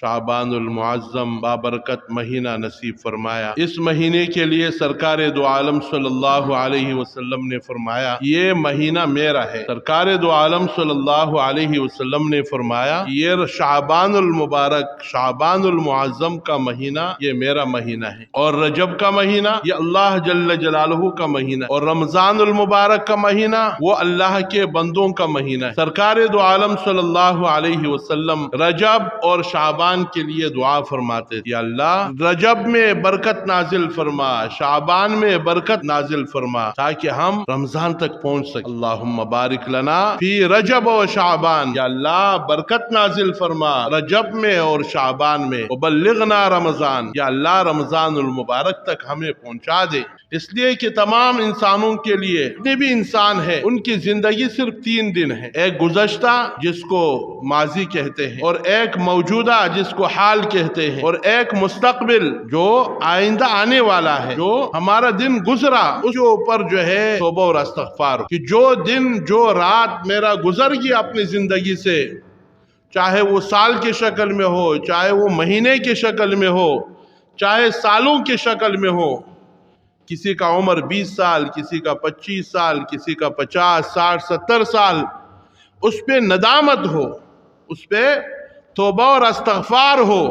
شعبان المعظم بابرکت مہینہ نصیب فرمایا۔ اس مہینے کے لیے سرکار دو عالم صلی اللہ علیہ وسلم نے فرمایا یہ مہینہ میرا ہے۔ سرکار دو عالم صلی اللہ علیہ وسلم نے فرمایا یہ شعبان المبارک، شعبان المعظم کا مہینہ یہ میرا مہینہ ہے، اور رجب کا مہینہ یہ اللہ جل جلالہ کا مہینہ، اور رمضان المبارک کا مہینہ وہ اللہ کے بندوں کا مہینہ ہے۔ سرکار دو عالم صلی اللہ علیہ وسلم رجب اور شعبان کے لیے دعا فرماتے تھے، یا اللہ رجب میں برکت نازل فرما، شعبان میں برکت نازل فرما، تاکہ ہم رمضان تک پہنچ سکیں۔ اللہم بارک لنا فی رجب و شعبان، یا اللہ برکت نازل فرما رجب میں اور شعبان میں، وبلغنا رمضان، یا اللہ رمضان المبارک تک ہمیں پہنچا دے۔ اس لیے کہ تمام انسانوں کے لیے جتنے بھی انسان ہیں ان کی زندگی صرف 3 دن ہے، ایک گزشتہ جس کو ماضی کہتے ہیں، اور ایک موجودہ جس کو حال کہتے ہیں، اور ایک مستقبل جو آئندہ آنے والا ہے۔ جو ہمارا دن گزرا اس کے اوپر جو ہے توبہ اور استغفار، کہ جو دن جو رات میرا گزر گیا اپنی زندگی سے، چاہے وہ سال کی شکل میں ہو، چاہے وہ مہینے کی شکل میں ہو، چاہے سالوں کی شکل میں ہو، کسی کا عمر 20 سال، کسی کا 25 سال، کسی کا 50 60 70 سال، اس پہ ندامت ہو، اس پہ توبہ اور استغفار ہو،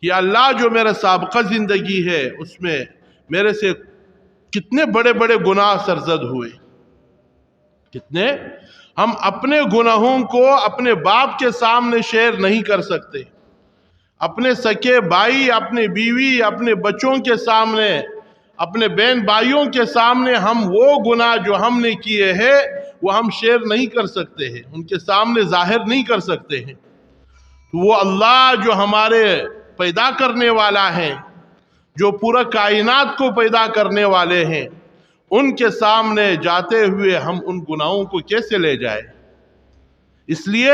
یا اللہ جو میرا سابقہ زندگی ہے اس میں میرے سے کتنے بڑے بڑے گناہ سرزد ہوئے، کتنے ہم اپنے گناہوں کو اپنے باپ کے سامنے شیئر نہیں کر سکتے، اپنے سکے بھائی، اپنے بیوی، اپنے بچوں کے سامنے، اپنے بہن بھائیوں کے سامنے ہم وہ گناہ جو ہم نے کیے ہیں وہ ہم شیئر نہیں کر سکتے ہیں، ان کے سامنے ظاہر نہیں کر سکتے ہیں۔ تو وہ اللہ جو ہمارے پیدا کرنے والا ہے، جو پورا کائنات کو پیدا کرنے والے ہیں، ان کے سامنے جاتے ہوئے ہم ان گناہوں کو کیسے لے جائیں؟ اس لیے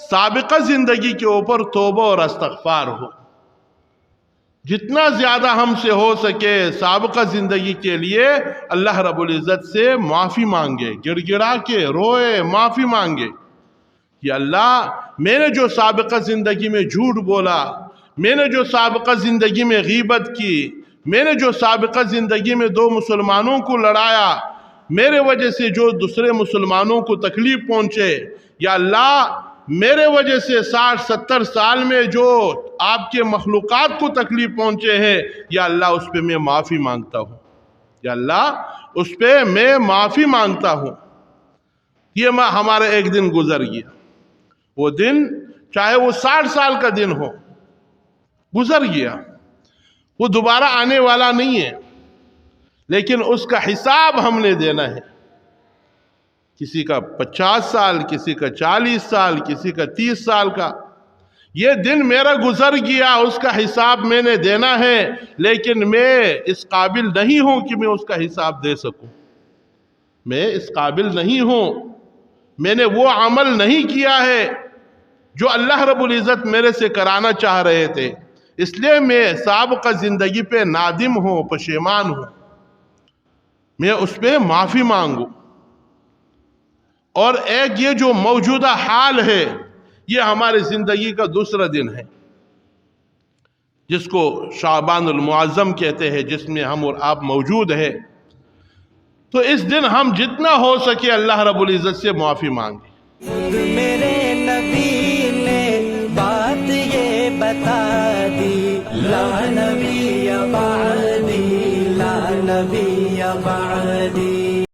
سابقہ زندگی کے اوپر توبہ اور استغفار ہو، جتنا زیادہ ہم سے ہو سکے سابقہ زندگی کے لیے اللہ رب العزت سے معافی مانگے، گڑ گڑا کے روئے، معافی مانگے، یا اللہ میں نے جو سابقہ زندگی میں جھوٹ بولا، میں نے جو سابقہ زندگی میں غیبت کی، میں نے جو سابقہ زندگی میں 2 مسلمانوں کو لڑایا، میرے وجہ سے جو دوسرے مسلمانوں کو تکلیف پہنچے، یا اللہ میرے وجہ سے 60 70 سال میں جو آپ کے مخلوقات کو تکلیف پہنچے ہیں، یا اللہ اس پہ میں معافی مانگتا ہوں، یا اللہ اس پہ میں معافی مانگتا ہوں۔ یہ ہمارا ایک دن گزر گیا، وہ دن چاہے وہ 60 سال کا دن ہو، گزر گیا، وہ دوبارہ آنے والا نہیں ہے، لیکن اس کا حساب ہم نے دینا ہے۔ کسی کا 50 سال، کسی کا 40 سال، کسی کا 30 سال کا، یہ دن میرا گزر گیا، اس کا حساب میں نے دینا ہے، لیکن میں اس قابل نہیں ہوں کہ میں اس کا حساب دے سکوں، میں اس قابل نہیں ہوں، میں نے وہ عمل نہیں کیا ہے جو اللہ رب العزت میرے سے کرانا چاہ رہے تھے، اس لیے میں سابقہ زندگی پہ نادم ہوں، پشیمان ہوں، میں اس پہ معافی مانگوں۔ اور ایک یہ جو موجودہ حال ہے یہ ہماری زندگی کا دوسرا دن ہے، جس کو شعبان المعظم کہتے ہیں، جس میں ہم اور آپ موجود ہیں۔ تو اس دن ہم جتنا ہو سکے اللہ رب العزت سے معافی مانگیں۔ میرے نبی نے بات یہ بتا دی، لا نبی بعدی، لا نبی بعدی۔